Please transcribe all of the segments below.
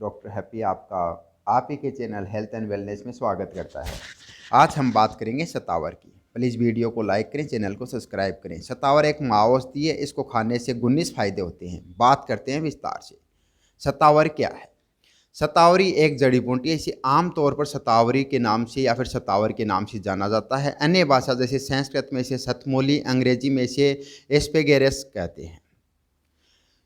Doctor happy आपका आप ही के चैनल हेल्थ एंड वेलनेस में स्वागत करता है। आज हम बात करेंगे शतावर की। प्लीज़ वीडियो को लाइक करें, चैनल को सब्सक्राइब करें। शतावर एक महाऔषधि है, इसको खाने से 19 फायदे होते हैं। बात करते हैं विस्तार से। शतावर क्या है? शतावरी एक जड़ी बूटी है। इसे आमतौर पर शतावरी के नाम से या फिर शतावर के नाम से जाना जाता है। अन्य भाषा जैसे संस्कृत में इसे शतमूली, अंग्रेजी में इसे एस्पेगेरस कहते हैं।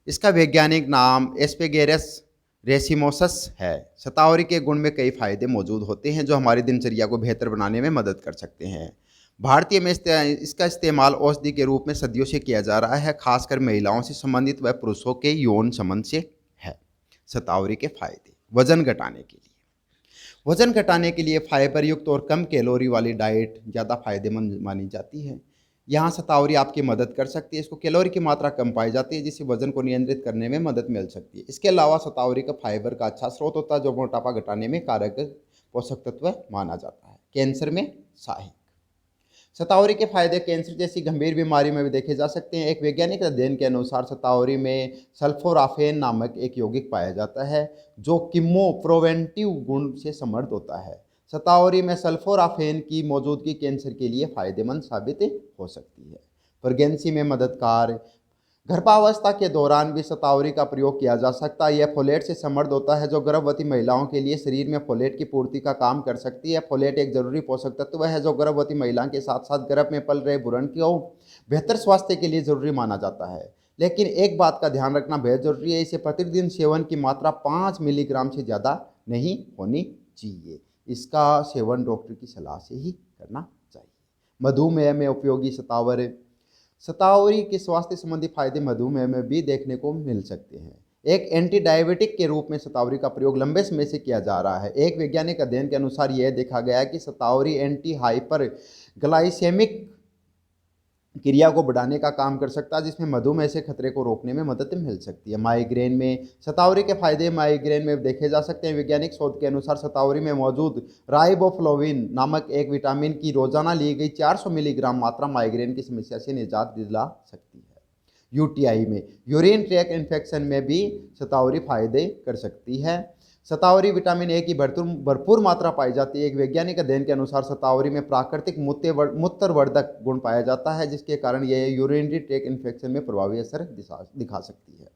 इसका वैज्ञानिक नाम एस्पेगेरस रेसिमोसस है। शतावरी के गुण में कई फायदे मौजूद होते हैं जो हमारी दिनचर्या को बेहतर बनाने में मदद कर सकते हैं। भारतीय में इसका इस्तेमाल औषधि के रूप में सदियों से किया जा रहा है, खासकर महिलाओं से संबंधित व पुरुषों के यौन संबंध से है। शतावरी के फायदे। वजन घटाने के लिए वजन घटाने के लिए फाइबर युक्त और कम कैलोरी वाली डाइट ज़्यादा फायदेमंद मानी जाती है। यहाँ शतावरी आपकी मदद कर सकती है। इसको कैलोरी की मात्रा कम पाई जाती है जिससे वजन को नियंत्रित करने में मदद मिल सकती है। इसके अलावा शतावरी का फाइबर का अच्छा स्रोत होता है जो मोटापा घटाने में कारगर पोषक तत्व माना जाता है। कैंसर में सहायक। शतावरी के फायदे कैंसर जैसी गंभीर बीमारी में भी देखे जा सकते हैं। एक वैज्ञानिक अध्ययन के अनुसार शतावरी में सल्फोराफेन नामक एक यौगिक पाया जाता है जो कीमोप्रोवेंटिव गुण से समृद्ध होता है। शतावरी में सल्फोराफेन की मौजूदगी कैंसर के लिए फायदेमंद साबित हो सकती है। प्रेगनेंसी में मददगार। गर्भावस्था के दौरान भी शतावरी का प्रयोग किया जा सकता है। यह फोलेट से समृद्ध होता है जो गर्भवती महिलाओं के लिए शरीर में फोलेट की पूर्ति का काम कर सकती है। फोलेट एक जरूरी पोषक तत्व है जो गर्भवती महिला के साथ साथ गर्भ में पल रहे भ्रूण को बेहतर स्वास्थ्य के लिए जरूरी माना जाता है। लेकिन एक बात का ध्यान रखना बेहद जरूरी है, इसे प्रतिदिन सेवन की मात्रा 5 मिलीग्राम से ज़्यादा नहीं होनी चाहिए। इसका सेवन डॉक्टर की सलाह से ही करना चाहिए। मधुमेह में उपयोगी शतावर। शतावरी के स्वास्थ्य संबंधी फायदे मधुमेह में भी देखने को मिल सकते हैं। एक एंटी डायबिटिक के रूप में शतावरी का प्रयोग लंबे समय से किया जा रहा है। एक वैज्ञानिक अध्ययन के अनुसार यह देखा गया है कि शतावरी एंटी हाइपर ग्लाइसेमिक क्रिया को बढ़ाने का काम कर सकता है जिसमें मधुमेह से खतरे को रोकने में मदद मिल सकती है। माइग्रेन में शतावरी के फायदे माइग्रेन में देखे जा सकते हैं। वैज्ञानिक शोध के अनुसार शतावरी में मौजूद राइबोफ्लोविन नामक एक विटामिन की रोजाना ली गई 400 मिलीग्राम मात्रा माइग्रेन की समस्या से निजात दिला सकती है। यूटीआई में यूरिन ट्रैक इन्फेक्शन में भी शतावरी फायदे कर सकती है। शतावरी विटामिन ए की भरपूर मात्रा पाई जाती है। एक वैज्ञानिक अध्ययन के अनुसार शतावरी में प्राकृतिक मूत्रवर्धक गुण पाया जाता है जिसके कारण यह यूरिनरी ट्रैक इन्फेक्शन में प्रभावी असर दिखा सकती है।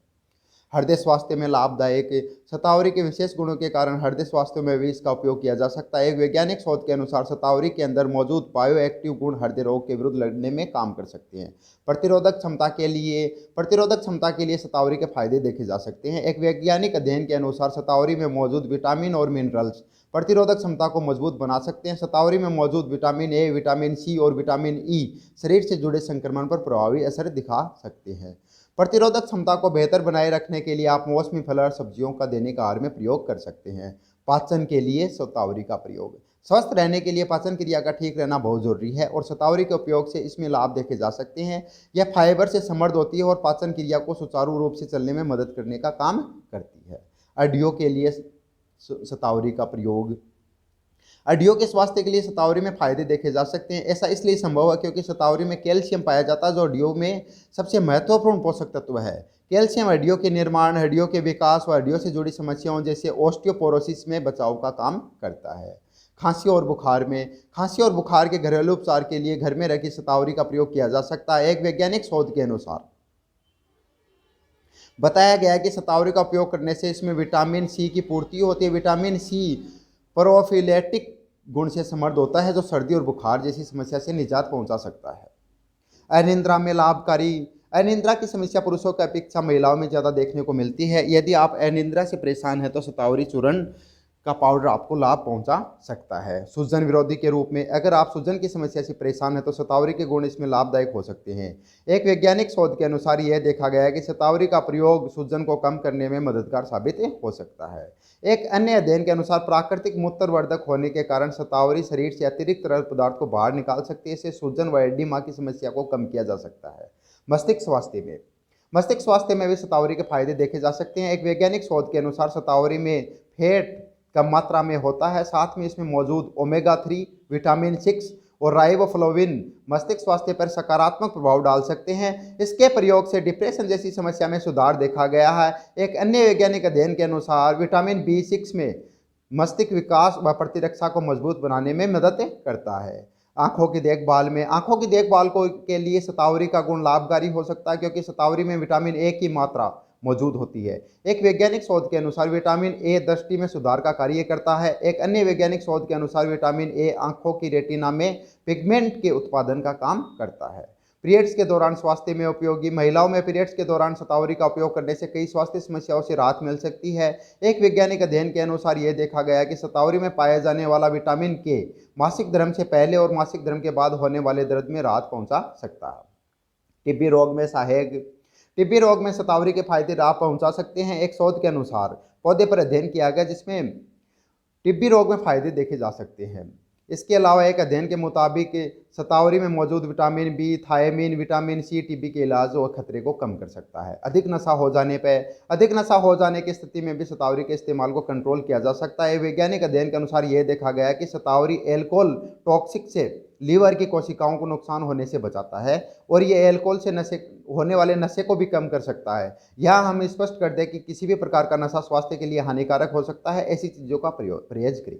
हृदय स्वास्थ्य में लाभदायक। शतावरी के विशेष गुणों के कारण हृदय स्वास्थ्य में भी इसका उपयोग किया जा सकता है। एक वैज्ञानिक शोध के अनुसार शतावरी के अंदर मौजूद बायोएक्टिव गुण हृदय रोग के विरुद्ध लड़ने में काम कर सकते हैं। प्रतिरोधक क्षमता के लिए शतावरी के फायदे देखे जा सकते हैं। एक वैज्ञानिक अध्ययन के अनुसार शतावरी में मौजूद विटामिन और मिनरल्स प्रतिरोधक क्षमता को मजबूत बना सकते हैं। शतावरी में मौजूद विटामिन ए, विटामिन सी और विटामिन ई शरीर से जुड़े संक्रमण पर प्रभावी असर दिखा सकते हैं। प्रतिरोधक क्षमता को बेहतर बनाए रखने के लिए आप मौसमी फल और सब्जियों का दैनिक आहार में प्रयोग कर सकते हैं। पाचन के लिए शतावरी का प्रयोग। स्वस्थ रहने के लिए पाचन क्रिया का ठीक रहना बहुत जरूरी है और शतावरी के उपयोग से इसमें लाभ देखे जा सकते हैं। यह फाइबर से समृद्ध होती है और पाचन क्रिया को सुचारू रूप से चलने में मदद करने का काम करती है। हड्डियों के लिए शतावरी का प्रयोग। हड्डियों के स्वास्थ्य के लिए शतावरी में फायदे देखे जा सकते हैं। ऐसा इसलिए संभव है क्योंकि शतावरी में कैल्शियम पाया जाता है जो हड्डियों में सबसे महत्वपूर्ण पोषक तत्व है। कैल्शियम हड्डियों के निर्माण, हड्डियों के विकास व हड्डियों से जुड़ी समस्याओं जैसे ऑस्टियोपोरोसिस में बचाव का काम करता है। खांसी और बुखार के घरेलू उपचार के लिए घर में रखी शतावरी का प्रयोग किया जा सकता है। एक वैज्ञानिक शोध के अनुसार बताया गया है कि शतावरी का उपयोग करने से इसमें विटामिन सी की पूर्ति होती है। विटामिन सी प्रोफिलेटिक गुण से समृद्ध होता है जो सर्दी और बुखार जैसी समस्या से निजात पहुंचा सकता है। अनिद्रा में लाभकारी। अनिद्रा की समस्या पुरुषों की अपेक्षा महिलाओं में ज़्यादा देखने को मिलती है। यदि आप अनिद्रा से परेशान हैं तो शतावरी चूर्ण का पाउडर आपको लाभ पहुंचा सकता है। सूजन विरोधी के रूप में अगर आप सूजन की समस्या से परेशान हैं तो शतावरी के गुण इसमें लाभदायक हो सकते हैं। एक वैज्ञानिक शोध के अनुसार यह देखा गया है कि शतावरी का प्रयोग सूजन को कम करने में मददगार साबित हो सकता है। एक अन्य अध्ययन के अनुसार प्राकृतिक मूत्रवर्धक होने के कारण शतावरी शरीर से अतिरिक्त तरल पदार्थ को बाहर निकाल सकती है। इससे सूजन व एडिमा की समस्या को कम किया जा सकता है। मस्तिष्क स्वास्थ्य में भी शतावरी के फायदे देखे जा सकते हैं। एक वैज्ञानिक शोध के अनुसार शतावरी में फैट कम मात्रा में होता है, साथ में इसमें मौजूद ओमेगा 3, विटामिन 6 और राइबोफ्लाविन मस्तिष्क स्वास्थ्य पर सकारात्मक प्रभाव डाल सकते हैं। इसके प्रयोग से डिप्रेशन जैसी समस्या में सुधार देखा गया है। एक अन्य वैज्ञानिक अध्ययन के अनुसार विटामिन B6 में मस्तिष्क विकास व प्रतिरक्षा को मजबूत बनाने में मदद करता है। आंखों की देखभाल को के लिए शतावरी का गुण लाभकारी हो सकता है, क्योंकि शतावरी में विटामिन ए की मात्रा मौजूद होती है। एक वैज्ञानिक शोध के अनुसार विटामिन ए दृष्टि में सुधार का कार्य करता है। एक अन्य वैज्ञानिक शोध के अनुसार विटामिन ए आंखों की रेटिना में पिगमेंट के उत्पादन का काम करता है। पीरियड्स के दौरान स्वास्थ्य में उपयोगी। महिलाओं में पीरियड्स के दौरान शतावरी का उपयोग करने से कई स्वास्थ्य समस्याओं से राहत मिल सकती है। एक वैज्ञानिक अध्ययन के अनुसार यह देखा गया है कि शतावरी में पाया जाने वाला विटामिन के मासिक धर्म से पहले और मासिक धर्म के बाद होने वाले दर्द में राहत पहुंचा सकता है। टिब्बी रोग में शतावरी के फायदे राहत पहुंचा सकते हैं। एक शोध के अनुसार पौधे पर अध्ययन किया गया जिसमें टिब्बी रोग में फायदे देखे जा सकते हैं। इसके अलावा एक अध्ययन के मुताबिक शतावरी में मौजूद vitamin B, thiamine, vitamin C TB के इलाज और खतरे को कम कर सकता है। अधिक नशा हो जाने की स्थिति में भी शतावरी के इस्तेमाल को कंट्रोल किया जा सकता है। वैज्ञानिक अध्ययन के अनुसार यह देखा गया है कि शतावरी एल्कोहल टॉक्सिक से लीवर की कोशिकाओं को नुकसान होने से बचाता है और ये एल्कोहल से होने वाले नशे को भी कम कर सकता है। यहाँ हम स्पष्ट कर दें कि किसी भी प्रकार का नशा स्वास्थ्य के लिए हानिकारक हो सकता है। ऐसी चीज़ों का परहेज करें।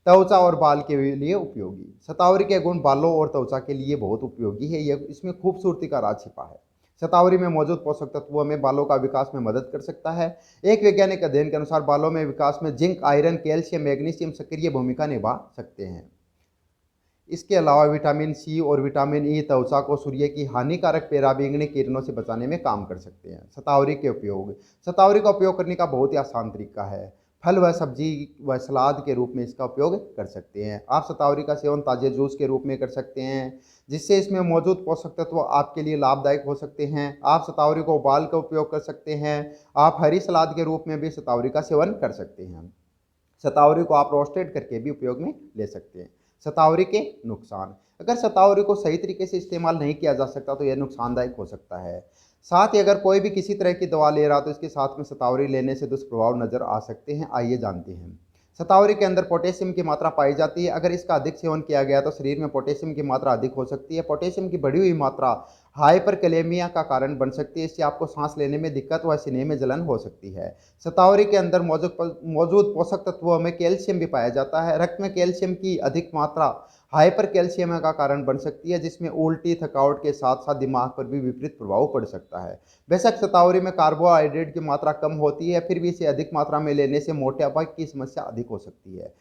त्वचा और बाल के लिए उपयोगी। शतावरी के गुण बालों और त्वचा के लिए बहुत उपयोगी है। यह इसमें खूबसूरती का राज छिपा है। शतावरी में मौजूद पोषक तत्वों में बालों का विकास में मदद कर सकता है। एक वैज्ञानिक अध्ययन के अनुसार बालों में विकास में जिंक, आयरन, कैल्शियम, मैग्नीशियम सक्रिय भूमिका निभा सकते हैं। इसके अलावा विटामिन सी और विटामिन ई त्वचा को सूर्य की हानिकारक पराबैंगनी किरणों से बचाने में काम कर सकते हैं। शतावरी के उपयोग। शतावरी का उपयोग करने का बहुत ही आसान तरीका है। फल व सब्जी व सलाद के रूप में इसका उपयोग कर सकते हैं। आप शतावरी का सेवन ताजे जूस के रूप में कर सकते हैं, जिससे इसमें मौजूद पोषक तत्व आपके लिए लाभदायक हो सकते हैं। आप शतावरी को उबाल कर उपयोग कर सकते हैं। आप हरी सलाद के रूप में भी शतावरी का सेवन कर सकते हैं। शतावरी को आप रोस्टेड करके भी उपयोग में ले सकते हैं। शतावरी के नुकसान। अगर शतावरी को सही तरीके से इस्तेमाल नहीं किया जा सकता तो यह नुकसानदायक हो सकता है। साथ ही अगर कोई भी किसी तरह की दवा ले रहा तो इसके साथ में शतावरी लेने से दुष्प्रभाव नजर आ सकते हैं। आइए जानते हैं। शतावरी के अंदर पोटेशियम की मात्रा पाई जाती है। अगर इसका अधिक सेवन किया गया तो शरीर में पोटेशियम की मात्रा अधिक हो सकती है। पोटेशियम की बढ़ी हुई मात्रा हाइपरकैलेमिया का कारण बन सकती है। इससे आपको सांस लेने में दिक्कत व सीने में जलन हो सकती है। शतावरी के अंदर मौजूद पोषक तत्वों में कैल्शियम भी पाया जाता है। रक्त में कैल्शियम की अधिक मात्रा हाइपर कैल्शियम का कारण बन सकती है, जिसमें उल्टी, थकावट के साथ साथ दिमाग पर भी विपरीत प्रभाव पड़ सकता है। बेशक शतावरी में कार्बोहाइड्रेट की मात्रा कम होती है, फिर भी इसे अधिक मात्रा में लेने से मोटापा की समस्या अधिक हो सकती है।